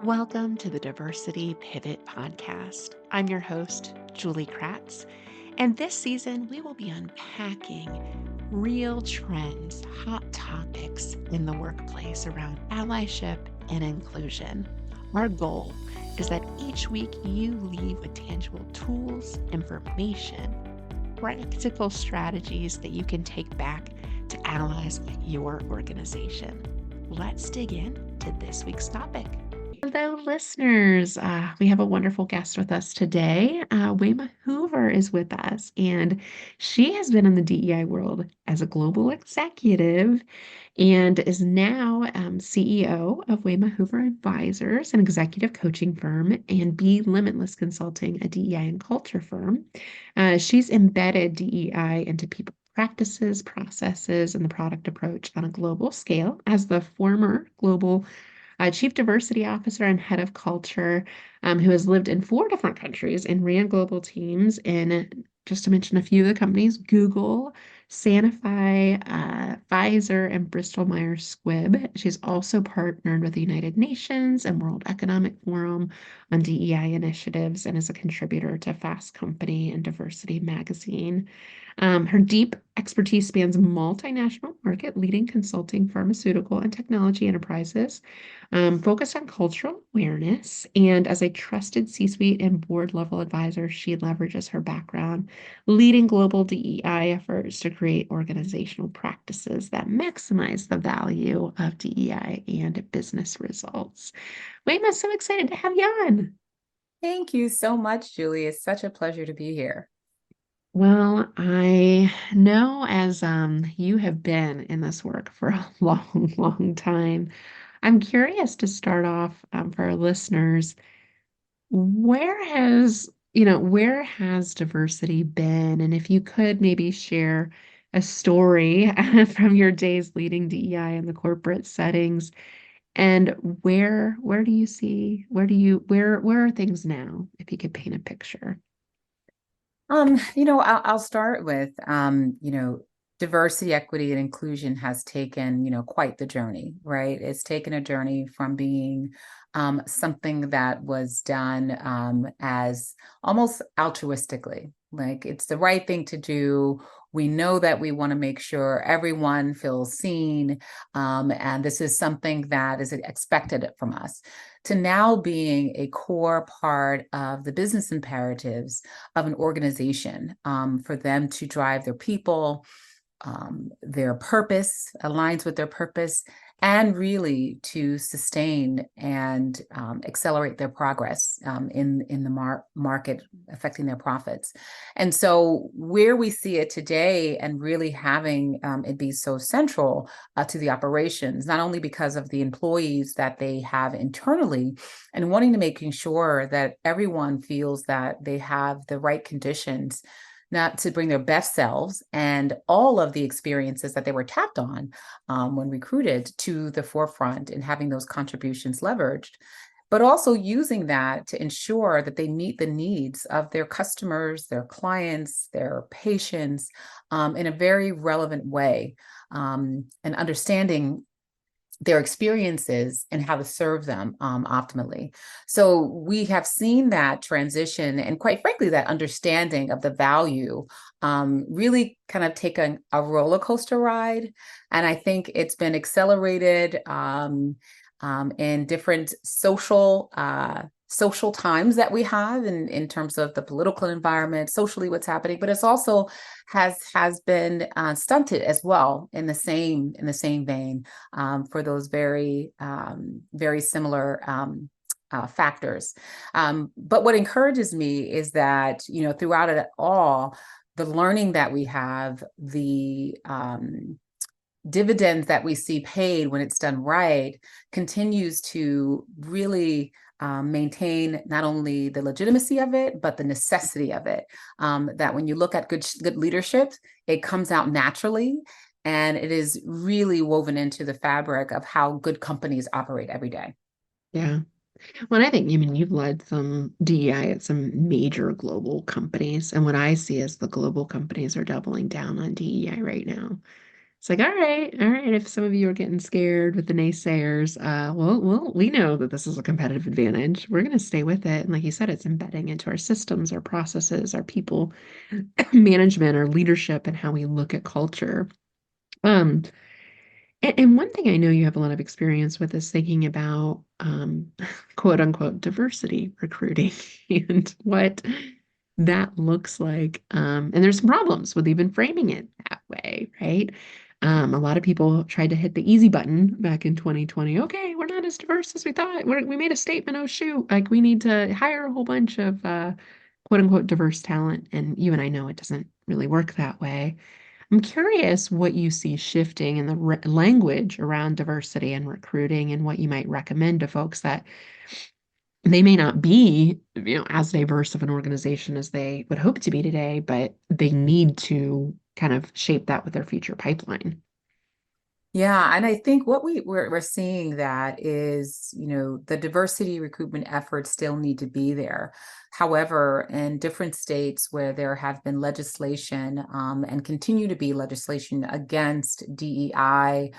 Welcome to the Diversity Pivot Podcast. I'm your host, Julie Kratz, and this season we will be unpacking real trends, hot topics in the workplace around allyship and inclusion. Our goal is that each week you leave with tangible tools, information, practical strategies that you can take back to allies at your organization. Let's dig in to this week's topic. Hello, listeners. We have a wonderful guest with us today. Wema Hoover is with us, and she has been in the DEI world as a global executive and is now CEO of Wema Hoover Advisors, an executive coaching firm, and Be Limitless Consulting, a DEI and culture firm. She's embedded DEI into people practices, processes, and the product approach on a global scale as the former global Chief Diversity Officer and Head of Culture, who has lived in 4 different countries and ran global teams in, just to mention a few of the companies, Google, Sanofi, Pfizer, and Bristol-Myers Squibb. She's also partnered with the United Nations and World Economic Forum on DEI initiatives and is a contributor to Fast Company and Diversity Magazine. Her deep expertise spans multinational market leading consulting, pharmaceutical, and technology enterprises, focused on cultural awareness. And as a trusted C-suite and board level advisor, she leverages her background leading global DEI efforts to create organizational practices that maximize the value of DEI and business results. Wayma, I'm so excited to have you on. Thank you so much, Julie. It's such a pleasure to be here. Well, I know as you have been in this work for a long, long time. I'm curious to start off for our listeners, where has diversity been? And if you could maybe share a story from your days leading DEI in the corporate settings, and where do you see, where are things now, if you could paint a picture? I'll start with, diversity, equity, and inclusion has taken, quite the journey, right? It's taken a journey from being something that was done as almost altruistically, like it's the right thing to do. We know that we want to make sure everyone feels seen, and this is something that is expected from us, to now being a core part of the business imperatives of an organization, for them to drive their people, their purpose aligns with their purpose, and really to sustain and accelerate their progress in the market, affecting their profits. And so where we see it today, and really having it be so central to the operations, not only because of the employees that they have internally, and wanting to making sure that everyone feels that they have the right conditions, not to bring their best selves and all of the experiences that they were tapped on when recruited to the forefront, and having those contributions leveraged, but also using that to ensure that they meet the needs of their customers, their clients, their patients, in a very relevant way, and understanding their experiences and how to serve them optimally. So we have seen that transition, and quite frankly, that understanding of the value really kind of take a roller coaster ride. And I think it's been accelerated in different social times that we have in terms of the political environment, socially what's happening, but it's also has been stunted as well in the same vein, for those very similar factors. But what encourages me is that, throughout it all, the learning that we have, the dividends that we see paid when it's done right, continues to really maintain not only the legitimacy of it, but the necessity of it. That when you look at good leadership, it comes out naturally, and it is really woven into the fabric of how good companies operate every day. Yeah. Well, I think, you've led some DEI at some major global companies. And what I see is the global companies are doubling down on DEI right now. It's like, all right, if some of you are getting scared with the naysayers, well, we know that this is a competitive advantage. We're going to stay with it. And like you said, it's embedding into our systems, our processes, our people management, our leadership, and how we look at culture. Um, and one thing I know you have a lot of experience with is thinking about quote unquote diversity recruiting and what that looks like. And there's some problems with even framing it that way, right? A lot of people tried to hit the easy button back in 2020. Okay, we're not as diverse as we thought. We made a statement. Oh, shoot. Like, we need to hire a whole bunch of quote unquote diverse talent. And you and I know it doesn't really work that way. I'm curious what you see shifting in the language around diversity and recruiting and what you might recommend to folks that they may not be, as diverse of an organization as they would hope to be today, but they need to kind of shape that with their future pipeline. Yeah, and I think what we're seeing that is, the diversity recruitment efforts still need to be there. However, in different states where there have been legislation and continue to be legislation against DEI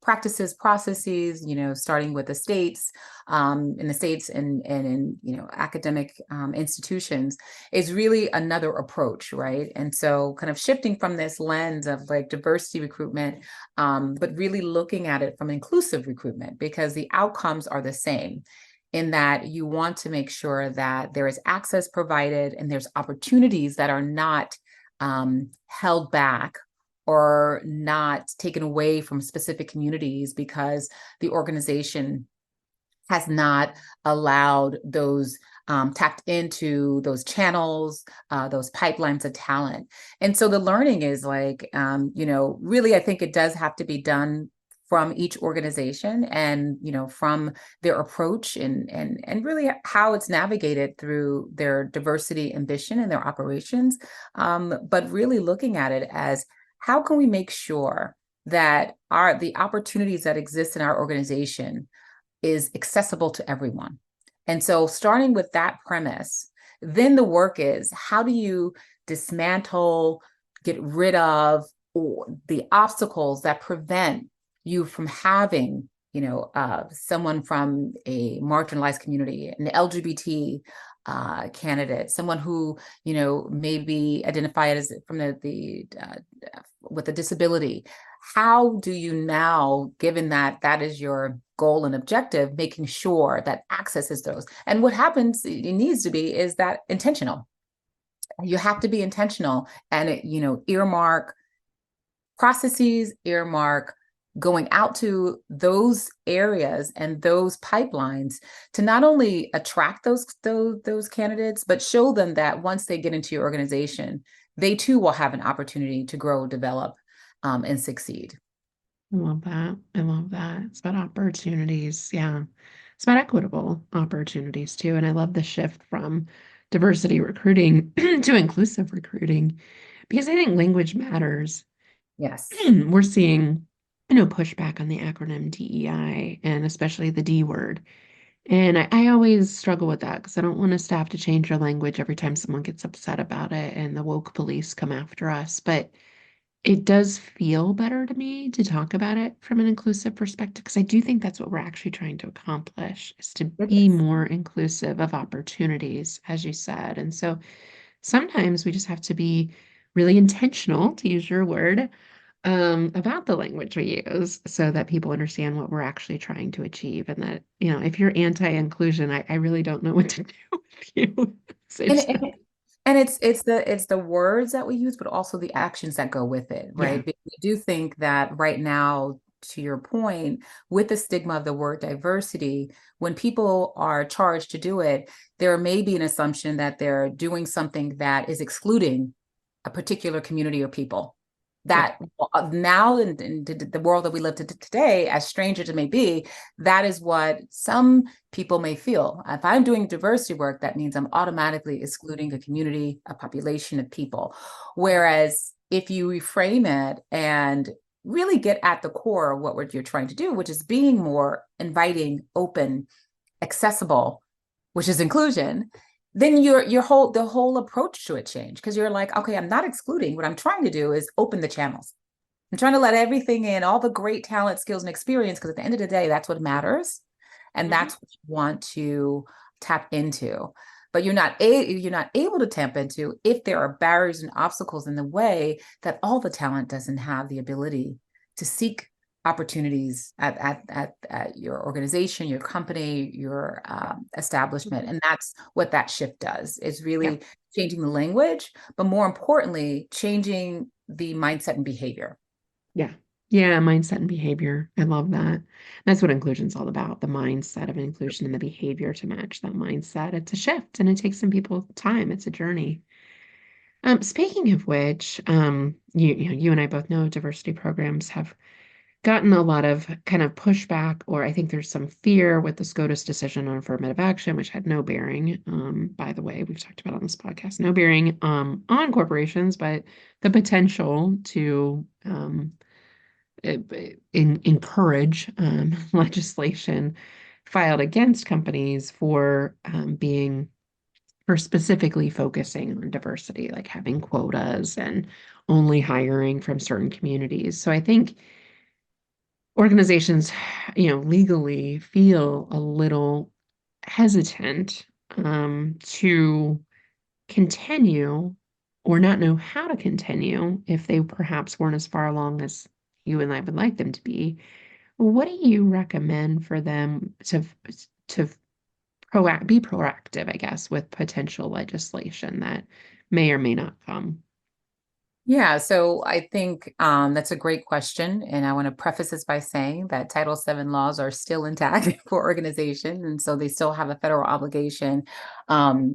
practices, processes, starting with the states, in the states and in academic institutions, is really another approach, right? And so, kind of shifting from this lens of like diversity recruitment, but really looking at it from inclusive recruitment, because the outcomes are the same in that you want to make sure that there is access provided and there's opportunities that are not held back or not taken away from specific communities because the organization has not allowed those tapped into those channels, those pipelines of talent. And so the learning is like, really, I think it does have to be done from each organization and, from their approach and really how it's navigated through their diversity ambition and their operations. But really looking at it as how can we make sure that the opportunities that exist in our organization is accessible to everyone. And so starting with that premise, then the work is how do you dismantle, get rid of the obstacles that prevent you from having, someone from a marginalized community, an LGBT candidate, someone who, maybe identified as from the with a disability. How do you now, given that that is your goal and objective, making sure that access is those? And what happens, it needs to be, is that intentional. You have to be intentional and, earmark processes, earmark going out to those areas and those pipelines to not only attract those candidates, but show them that once they get into your organization, they too will have an opportunity to grow, develop, and succeed. I love that. I love that. It's about opportunities. Yeah. It's about equitable opportunities too. And I love the shift from diversity recruiting to inclusive recruiting because I think language matters. Yes. We're seeing, pushback on the acronym DEI and especially the D word. And I always struggle with that because I don't want us to have to change our language every time someone gets upset about it and the woke police come after us. But it does feel better to me to talk about it from an inclusive perspective because I do think that's what we're actually trying to accomplish is to It be is. more inclusive of opportunities, as you said. And so sometimes we just have to be really intentional, to use your word, about the language we use so that people understand what we're actually trying to achieve. And that, if you're anti-inclusion, I really don't know what to do with you. So And, just, and and it's the words that we use, but also the actions that go with it, yeah. right? Because we do think that right now, to your point, with the stigma of the word diversity, when people are charged to do it, there may be an assumption that they're doing something that is excluding a particular community or people. Yeah. That now in the world that we live today, as strange as it may be, that is what some people may feel. If I'm doing diversity work, that means I'm automatically excluding a community, a population of people. Whereas if you reframe it and really get at the core of what you're trying to do, which is being more inviting, open, accessible, which is inclusion, then the whole approach to it change because you're like, okay, I'm not excluding. What I'm trying to do is open the channels. I'm trying to let everything in, all the great talent, skills, and experience, because at the end of the day, that's what matters. And Mhm. that's what you want to tap into. But you're not able to tap into if there are barriers and obstacles in the way that all the talent doesn't have the ability to seek opportunities at your organization, your company, your establishment. Mhm. And that's what that shift does, is Yeah. really changing the language, but more importantly, changing the mindset and behavior. Yeah. Yeah, mindset and behavior. I love that. That's what inclusion's all about, the mindset of inclusion and the behavior to match that mindset. It's a shift and it takes some people time. It's a journey. Speaking of which, you and I both know diversity programs have gotten a lot of kind of pushback, or I think there's some fear with the SCOTUS decision on affirmative action, which had no bearing, by the way, we've talked about on this podcast, no bearing on corporations, but the potential to encourage legislation filed against companies for being for specifically focusing on diversity, like having quotas and only hiring from certain communities. So I think organizations, legally feel a little hesitant to continue or not know how to continue if they perhaps weren't as far along as you and I would like them to be. What do you recommend for them to be proactive, I guess, with potential legislation that may or may not come? Yeah, so I think that's a great question. And I want to preface this by saying that Title VII laws are still intact for organizations. And so they still have a federal obligation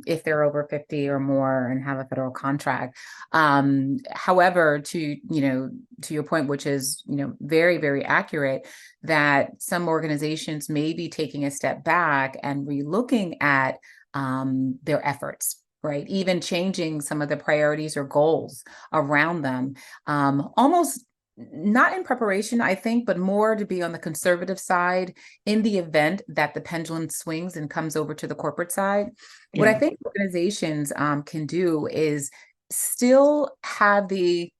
if they're over 50 or more and have a federal contract. However, to your point, which is, very, very accurate, that some organizations may be taking a step back and relooking at their efforts, right? Even changing some of the priorities or goals around them, almost not in preparation, I think, but more to be on the conservative side in the event that the pendulum swings and comes over to the corporate side. What I Yeah. think organizations can do is still have the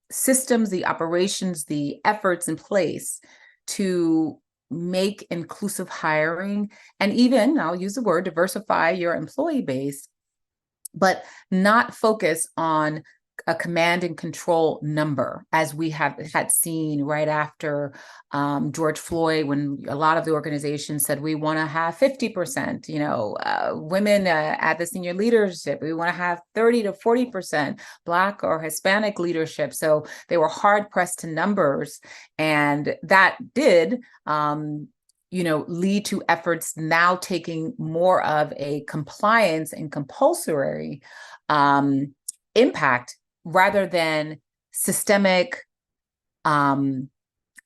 systems, the operations, the efforts in place to make inclusive hiring, and even, I'll use the word, diversify your employee base, but not focus on a command and control number, as we have had seen right after George Floyd, when a lot of the organizations said we want to have 50%, women at the senior leadership, we want to have 30 to 40% Black or Hispanic leadership. So they were hard pressed to numbers, and that did lead to efforts now taking more of a compliance and compulsory impact rather than systemic,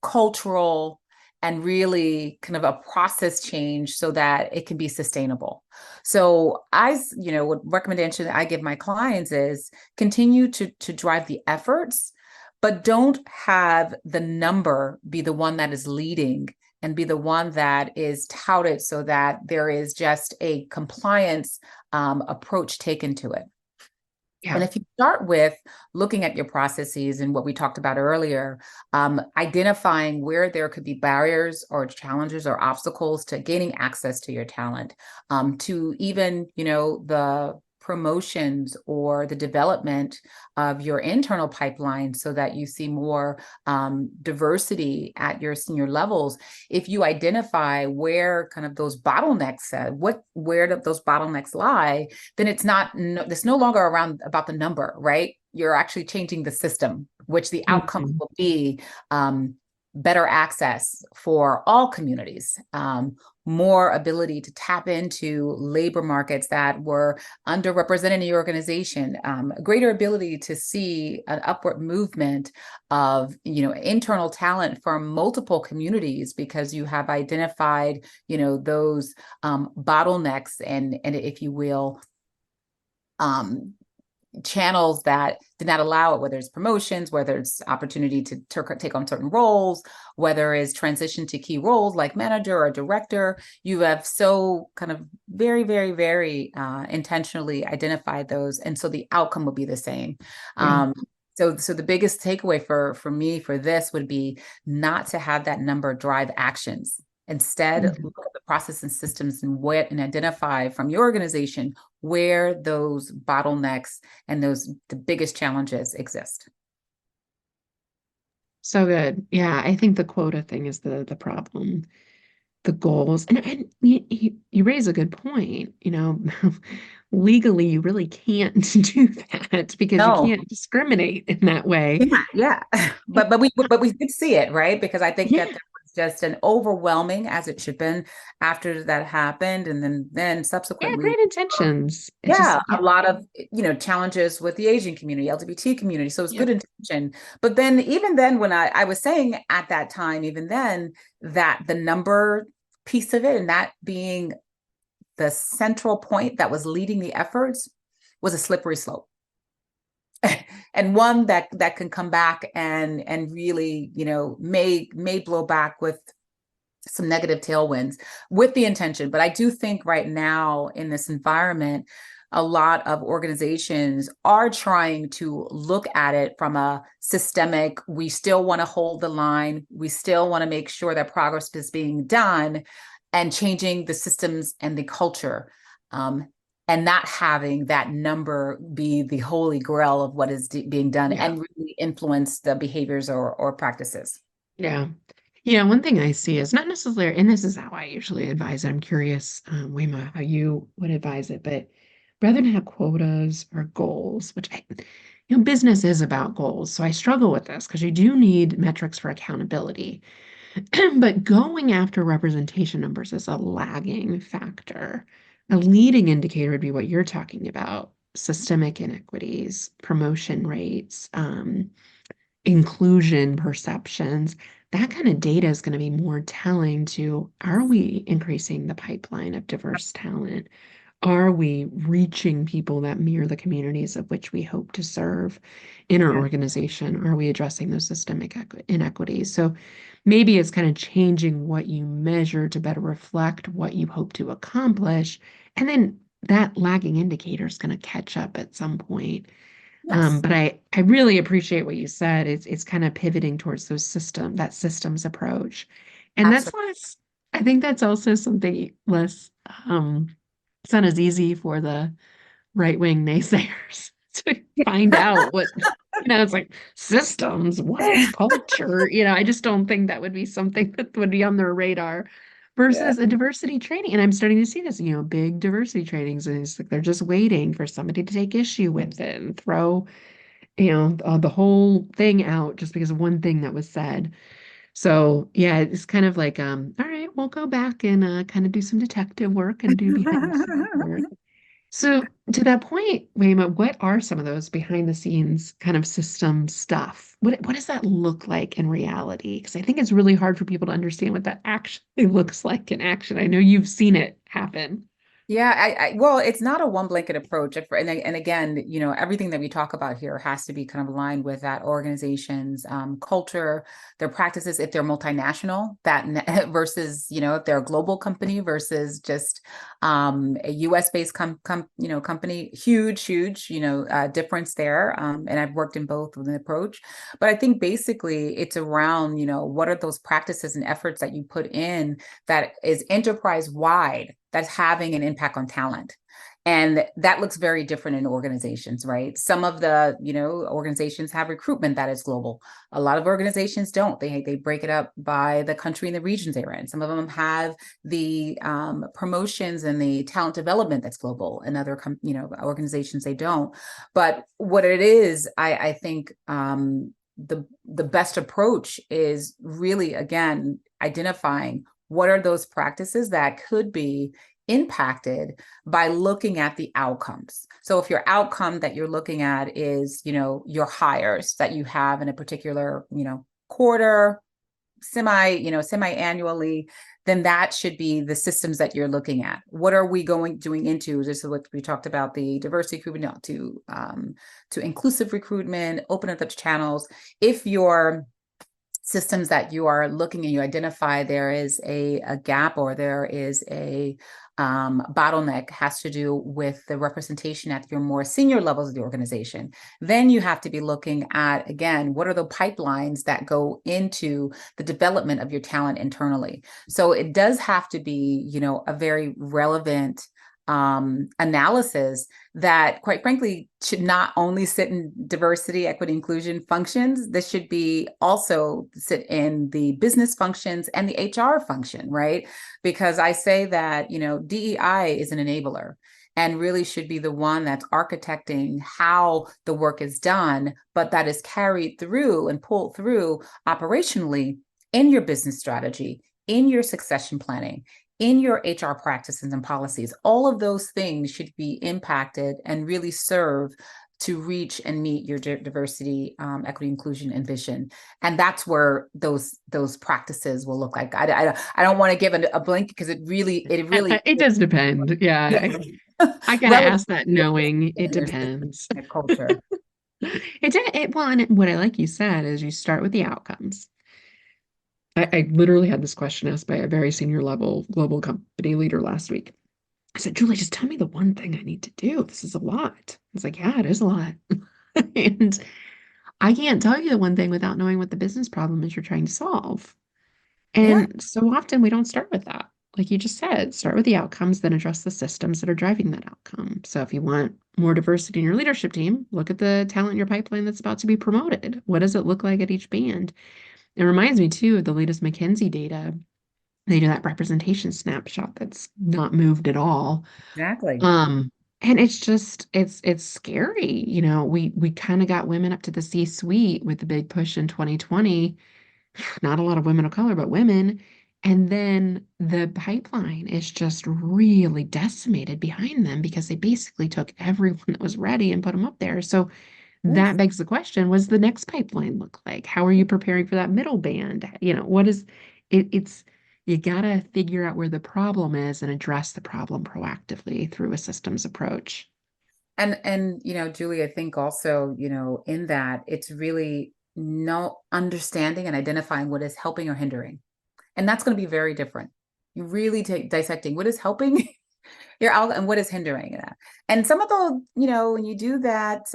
cultural, and really kind of a process change so that it can be sustainable. So what recommendation I give my clients is continue to drive the efforts, but don't have the number be the one that is leading and be the one that is touted so that there is just a compliance approach taken to it. And Yeah. if you start with looking at your processes and what we talked about earlier, identifying where there could be barriers or challenges or obstacles to gaining access to your talent, to even, the promotions or the development of your internal pipeline so that you see more diversity at your senior levels. If you identify where kind of those bottlenecks, where those bottlenecks lie, then it's no longer around about the number, right? You're actually changing the system, which the outcomes Mhm. will be better access for all communities, more ability to tap into labor markets that were underrepresented in your organization, a greater ability to see an upward movement of, internal talent from multiple communities because you have identified, those bottlenecks and if you will, channels that did not allow it, whether it's promotions, whether it's opportunity to take on certain roles, whether it's transition to key roles like manager or director. You have so kind of very, very, very intentionally identified those. And so the outcome will be the same. Yeah. So the biggest takeaway for me for this would be not to have that number drive actions. Instead, Mhm. look at the process and systems and identify from your organization where those bottlenecks and those the biggest challenges exist. So good. Yeah, I think the quota thing is the problem. The goals. And you raise a good point. Legally, you really can't do that because you No, can't discriminate in that way. yeah. But we did see it, right? Because I think that Yeah, there was just an overwhelming, as it should have been, after that happened, and then yeah, subsequently, great intentions. It yeah, just, yeah, a lot of challenges with the Asian community, LGBT community. So it's yeah, good intention. But then even then, when I was saying at that time, even then, that the number piece of it and that being the central point that was leading the efforts was a slippery slope. And one that can come back and really, may blow back with some negative tailwinds with the intention. But I do think right now in this environment, a lot of organizations are trying to look at it from a systemic, we still want to hold the line, we still want to make sure that progress is being done, and changing the systems and the culture. And not having that number be the holy grail of what is being done yeah, and really influence the behaviors or practices. yeah. Yeah, one thing I see is not necessarily, and this is how I usually advise it. I'm curious, Wema, how you would advise it, but rather than have quotas or goals, business is about goals. So I struggle with this because you do need metrics for accountability. But going after representation numbers is a lagging factor. A leading indicator would be what you're talking about, systemic inequities, promotion rates, inclusion perceptions. That kind of data is going to be more telling to, are we increasing the pipeline of diverse talent? Are we reaching people that mirror the communities of which we hope to serve in our Yeah. organization? Are we addressing those systemic inequities? So maybe it's kind of changing what you measure to better reflect what you hope to accomplish. And then that lagging indicator is going to catch up at some point. Yes. But I really appreciate what you said. It's kind of pivoting towards that systems approach. And that's Absolutely. less, I think that's also something less it's not as easy for the right-wing naysayers to find out it's like systems, what culture, I just don't think that would be something that would be on their radar Yeah. versus a diversity training. And I'm starting to see this, big diversity trainings, and it's like they're just waiting for somebody to take issue with it and throw, the whole thing out just because of one thing that was said. So yeah, it's kind of like, all right, we'll go back and kind of do some detective work and do behind the scenes work. So to that point, Wayma, what are some of those behind the scenes kind of system stuff? What does that look like in reality? Because I think it's really hard for people to understand what that actually looks like in action. I know you've seen it happen. Yeah, well, it's not a one blanket approach. And again, everything that we talk about here has to be kind of aligned with that organization's culture, their practices, if they're multinational, versus, if they're a global company versus just a US based company, huge, difference there. And I've worked in both with an approach. But I think basically it's around, what are those practices and efforts that you put in that is enterprise wide, that's having an impact on talent. And that looks very different in organizations, right? Some of the, organizations have recruitment that is global. A lot of organizations don't. They break it up by the country and the regions they're in. Some of them have the promotions and the talent development that's global. And other, organizations, they don't. But what it is, I think the best approach is really, again, identifying what are those practices that could be impacted by looking at the outcomes. So if your outcome that you're looking at is, your hires that you have in a particular, quarter, semi-annually, then that should be the systems that you're looking at. What are we doing into? This is what we talked about, the diversity recruitment, to inclusive recruitment, open up the channels. If your systems that you are looking and you identify there is a gap or there is a bottleneck has to do with the representation at your more senior levels of the organization. Then you have to be looking at, again, what are the pipelines that go into the development of your talent internally? So it does have to be, a very relevant analysis that, quite frankly, should not only sit in diversity, equity, inclusion functions. This should be also sit in the business functions and the HR function, right? Because I say that, DEI is an enabler and really should be the one that's architecting how the work is done, but that is carried through and pulled through operationally in your business strategy, in your succession planning, in your HR practices and policies. All of those things should be impacted and really serve to reach and meet your diversity, equity, inclusion, and vision. And that's where those practices will look like. I don't want to give a blank because it really It does depend. Yeah. I kind of ask that knowing it depends. Culture. Well, and what I like you said is you start with the outcomes. I literally had this question asked by a very senior level global company leader last week. I said, Julie, just tell me the one thing I need to do. This is a lot. It's like, yeah, it is a lot. And I can't tell you the one thing without knowing what the business problem is you're trying to solve. Yeah. And so often we don't start with that. Like you just said, start with the outcomes, then address the systems that are driving that outcome. So if you want more diversity in your leadership team, look at the talent in your pipeline that's about to be promoted. What does it look like at each band? It reminds me too of the latest McKinsey data. They do that representation snapshot that's not moved at all. Exactly. Um, and it's scary. We kind of got women up to the C-suite with the big push in 2020. Not a lot of women of color, but women. And then the pipeline is just really decimated behind them because they basically took everyone that was ready and put them up there. So that Yes. begs the question, what does the next pipeline look like? How are you preparing for that middle band? What is it? You gotta figure out where the problem is and address the problem proactively through a systems approach. And Julie, I think also, in that it's really no understanding and identifying what is helping or hindering. And that's going to be very different. You really take dissecting what is helping your out and what is hindering that. And some of the, when you do that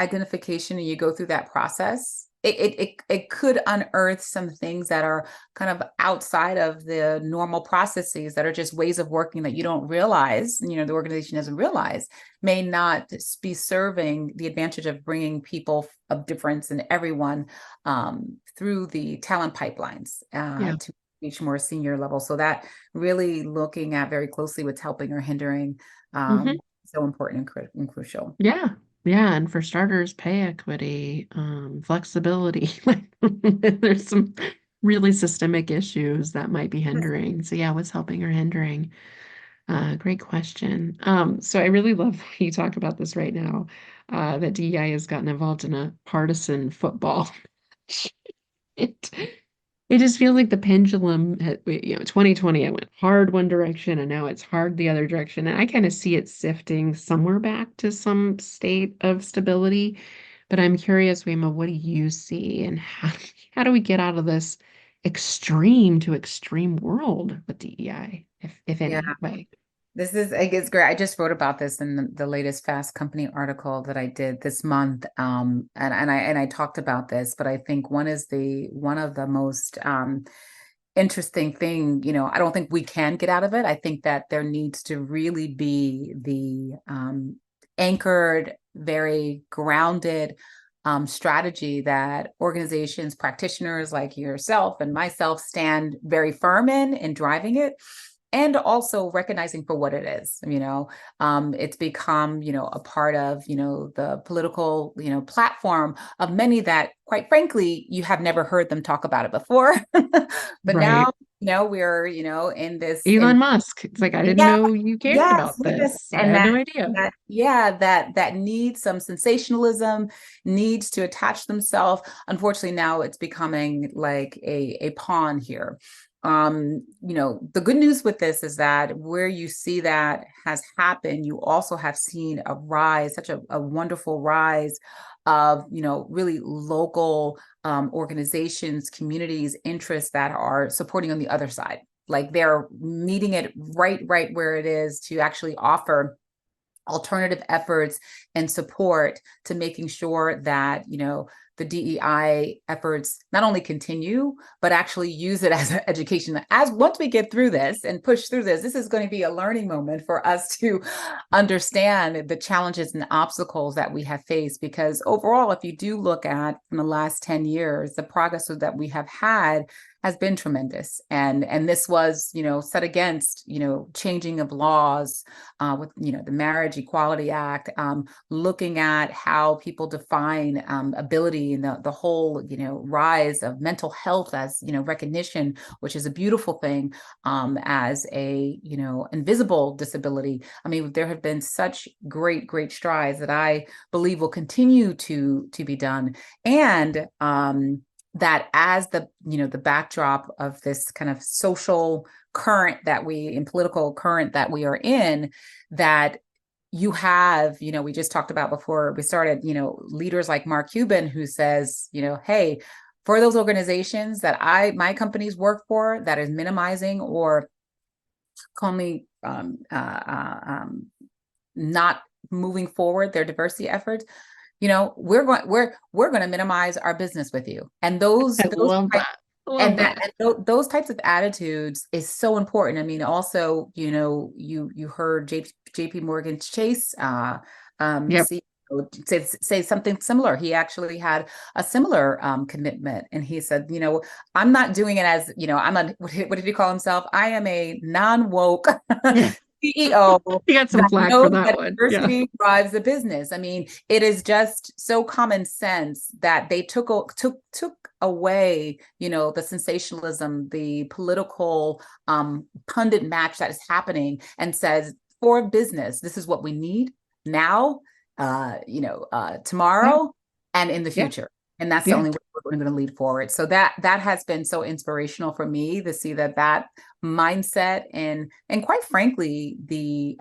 identification and you go through that process, it could unearth some things that are kind of outside of the normal processes that are just ways of working that you don't realize, the organization doesn't realize, may not be serving the advantage of bringing people of difference and everyone through the talent pipelines Yeah. to reach more senior level. So that really looking at very closely what's helping or hindering hmm so important and crucial. Yeah. Yeah. And for starters, pay equity, flexibility. There's some really systemic issues that might be hindering. So yeah, what's helping or hindering? Great question. So I really love that you talk about this right now, that DEI has gotten involved in a partisan football. It it just feels like the pendulum, 2020, I went hard one direction and now it's hard the other direction. And I kind of see it sifting somewhere back to some state of stability. But I'm curious, Wema, what do you see and how do we get out of this extreme to extreme world with DEI, if Yeah. any way? It's great. I just wrote about this in the latest Fast Company article that I did this month. And I talked about this, but I think one of the most interesting thing, I don't think we can get out of it. I think that there needs to really be the anchored, very grounded strategy that organizations, practitioners like yourself and myself stand very firm in driving it, and also recognizing for what it is. It's become, a part of, the political, platform of many that, quite frankly, you have never heard them talk about it before. But Right. now, we're, in this, Elon Musk. It's like, I didn't yeah, know you cared yes, about yes. this. I And had no idea. that needs some sensationalism, needs to attach themselves. Unfortunately, now it's becoming like a pawn here. the good news with this is that where you see that has happened, you also have seen a rise, such a wonderful rise of, really local organizations, communities, interests that are supporting on the other side. Like they're meeting it right where it is to actually offer alternative efforts and support to making sure that, the DEI efforts not only continue, but actually use it as an education. As once we get through this and push through this is going to be a learning moment for us to understand the challenges and obstacles that we have faced. Because overall, if you do look at in the last 10 years, the progress that we have had has been tremendous. And this was, set against, changing of laws with, the Marriage Equality Act, looking at how people define ability and the whole, rise of mental health as, recognition, which is a beautiful thing, as a, invisible disability. I mean, there have been such great strides that I believe will continue to be done. And that as the backdrop of this kind of social current and political current that we are in, that you have, we just talked about before we started, leaders like Mark Cuban, who says, hey, for those organizations that my companies work for, that is minimizing or call me not moving forward their diversity efforts, we're going to minimize our business with you. And those those types of attitudes is so important. I mean, also, you heard JP Morgan Chase say something similar. He actually had a similar commitment, and he said, I'm not doing it as, what did he call himself? I am a non-woke CEO. You got some flack for that one. Diversity drives the business. I mean, it is just so common sense that they took away, the sensationalism, the political pundit match that is happening, and says, for business, this is what we need now, tomorrow, and in the future. And that's the only way we're going to lead forward. So that has been so inspirational for me to see that mindset and quite frankly, the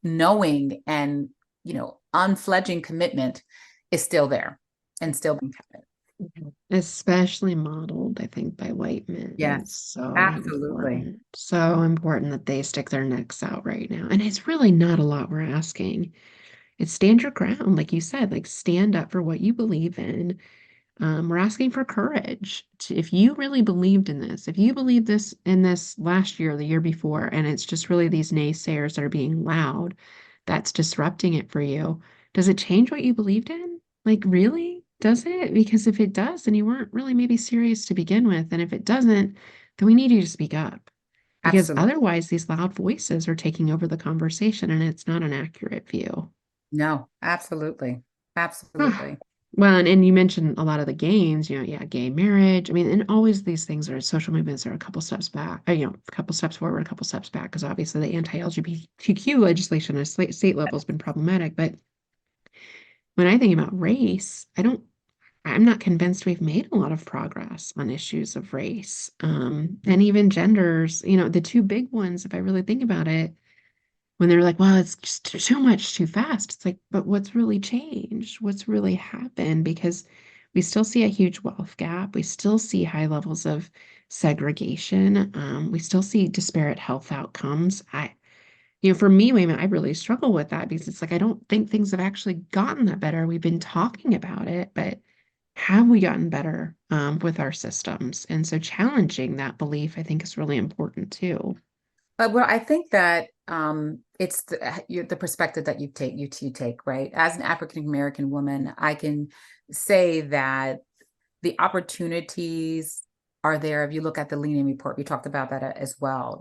knowing and, unfledging commitment is still there and still being kept. Especially modeled, I think, by white men. Yes, so absolutely. So important that they stick their necks out right now. And it's really not a lot we're asking. It's stand your ground, like you said, like stand up for what you believe in. We're asking for courage. If you really believed in this, if you believed this in this last year, the year before, and it's just really these naysayers that are being loud, that's disrupting it for you. Does it change what you believed in? Like, really? Does it? Because if it does, then you weren't really maybe serious to begin with. And if it doesn't, then we need you to speak up. Because Absolutely. otherwise, these loud voices are taking over the conversation, and it's not an accurate view. No, absolutely. Absolutely. Well, and you mentioned a lot of the gains, gay marriage. I mean, and always these things are social movements are a couple steps back, a couple steps forward, a couple steps back, because obviously the anti-LGBTQ legislation at state level has been problematic. But when I think about race, I'm not convinced we've made a lot of progress on issues of race, and even genders, the two big ones, if I really think about it, when they're like, well, it's just too much too fast. It's like, but what's really changed? What's really happened? Because we still see a huge wealth gap. We still see high levels of segregation. We still see disparate health outcomes. For me, Wayman, I really struggle with that because it's like, I don't think things have actually gotten that better. We've been talking about it, but have we gotten better with our systems? And so challenging that belief, I think, is really important too. Well, I think that it's the perspective that you take, right? As an African American woman, I can say that the opportunities are there. If you look at the Lean In report, we talked about that as well.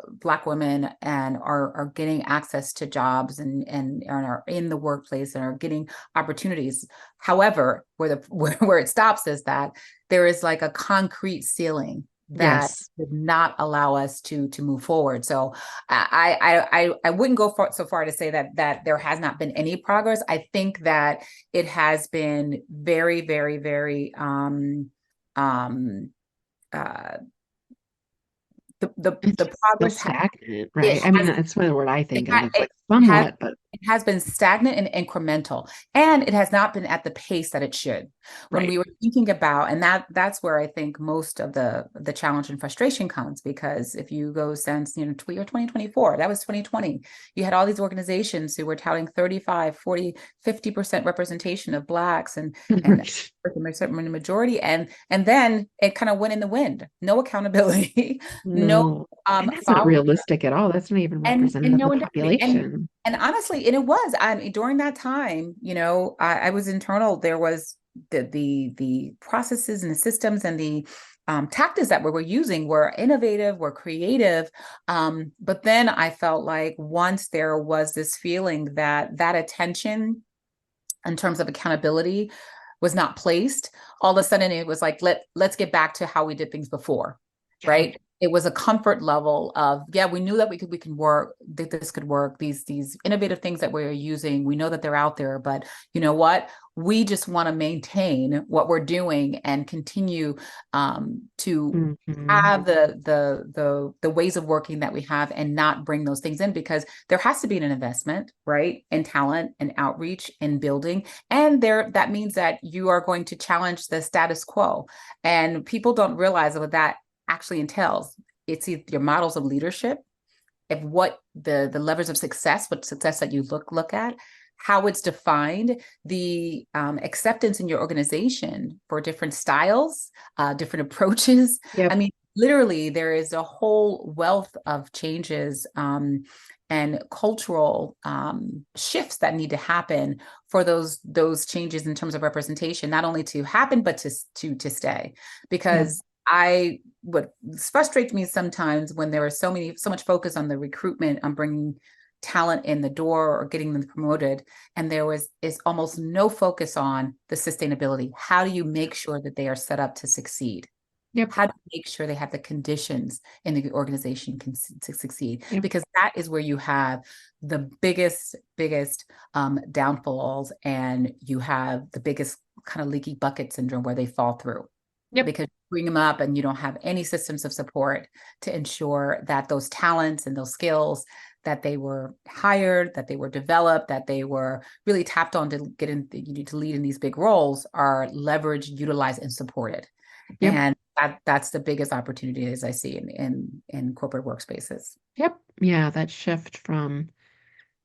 Black women and are getting access to jobs and are in the workplace and are getting opportunities. However, where it stops is that there is like a concrete ceiling that did not allow us to move forward. So I wouldn't go so far to say that there has not been any progress. I think that it has been very, very, very It's the still progress stagnant, it right? I mean, has that's the word I it, think of. ha- It's like it has somewhat, but it has been stagnant and incremental, and it has not been at the pace that it should. When right. we were thinking about, and that's where I think most of the challenge and frustration comes, because if you go since, 2024, that was 2020, you had all these organizations who were touting 35, 40, 50% representation of Blacks and certain majority, and then it kind of went in the wind. No accountability, no No. And that's not follow realistic at all. That's not even and representative of no the one definitely population. and honestly, and it was, I mean, during that time, I was internal. There was the processes and the systems and the tactics that we were using were innovative, were creative, but then I felt like once there was this feeling that attention in terms of accountability was not placed, all of a sudden it was like, let's get back to how we did things before, Yeah. right? It was a comfort level of, yeah, we knew that we can work, that this could work, these innovative things that we're using, we know that they're out there, but you know what, we just want to maintain what we're doing and continue to Hmm. have the ways of working that we have and not bring those things in, because there has to be an investment, right, in talent and outreach and building, and there that means that you are going to challenge the status quo, and people don't realize what that actually entails. It's either your models of leadership, of what the levers of success, what success that you look at, how it's defined, the acceptance in your organization for different styles, different approaches. I Yep. mean, literally, there is a whole wealth of changes and cultural shifts that need to happen for those changes in terms of representation, not only to happen but to stay. Yep. Because what frustrates me sometimes when there is so much focus on the recruitment, on bringing talent in the door or getting them promoted, and is almost no focus on the sustainability. How do you make sure that they are set up to succeed? Yep. How do you make sure they have the conditions in the organization to succeed? Yep. Because that is where you have the biggest downfalls, and you have the biggest kind of leaky bucket syndrome where they fall through, Yep. because you bring them up and you don't have any systems of support to ensure that those talents and those skills that they were hired, that they were developed, that they were really tapped on to get in, you need to lead in these big roles, are leveraged, utilized, and supported. Yep. And that's the biggest opportunity as I see in corporate workspaces. Yep. Yeah, that shift from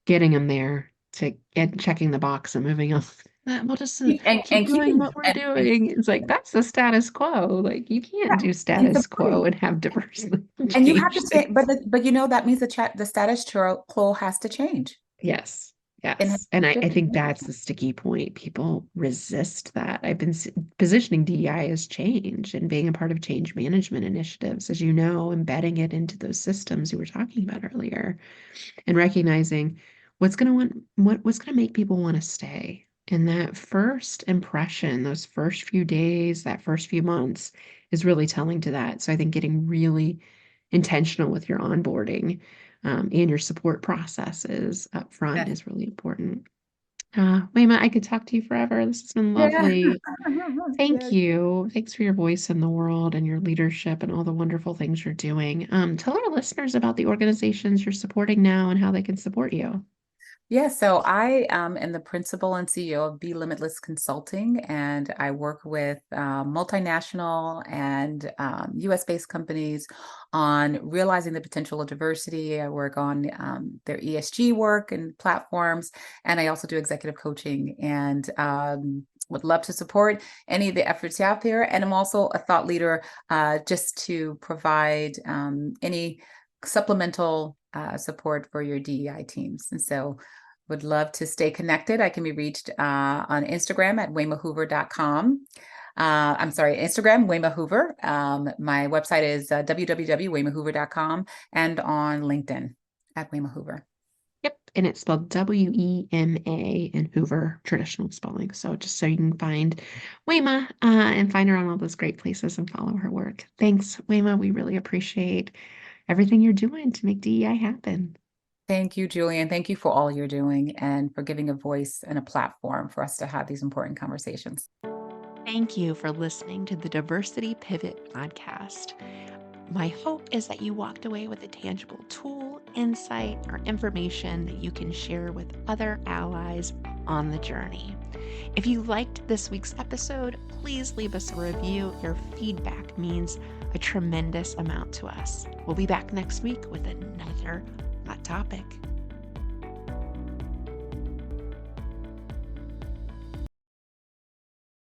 getting them there to checking the box and moving on. We'll just keep And doing keeping what we're doing. It's like that's the status quo. Like you can't do and status quo supporting. and have diversity And you have to change change, things. but that means the status quo has to change. Yes. And has Yes. And to I shift. think that's the sticky point. People resist that. I've been positioning DEI as change and being a part of change management initiatives, as you know, embedding it into those systems you were talking about earlier, and recognizing what's going to make people want to stay. And that first impression, those first few days, that first few months is really telling to that. So I think getting really intentional with your onboarding and your support processes up front Yes. is really important. Wayma, I could talk to you forever. This has been Yeah. lovely. Thank Yes. you. Thanks for your voice in the world and your leadership and all the wonderful things you're doing. Tell our listeners about the organizations you're supporting now and how they can support you. Yeah, so I am the principal and CEO of Be Limitless Consulting, and I work with multinational and US-based companies on realizing the potential of diversity. I work on their ESG work and platforms, and I also do executive coaching, and would love to support any of the efforts out there. And I'm also a thought leader, just to provide any supplemental support for your DEI teams. And so would love to stay connected. I can be reached on Instagram at wemahoover.com. I'm sorry, Instagram, Wema Hoover. My website is www.wemahoover.com, and on LinkedIn at Wema Hoover. Yep. And it's spelled Wema and Hoover, traditional spelling. So just so you can find Wema and find her on all those great places and follow her work. Thanks, Wema. We really appreciate everything you're doing to make DEI happen. Thank you, Julian. Thank you for all you're doing and for giving a voice and a platform for us to have these important conversations. Thank you for listening to the Diversity Pivot podcast. My hope is that you walked away with a tangible tool, insight, or information that you can share with other allies on the journey. If you liked this week's episode, please leave us a review. Your feedback means a tremendous amount to us. We'll be back next week with another hot topic.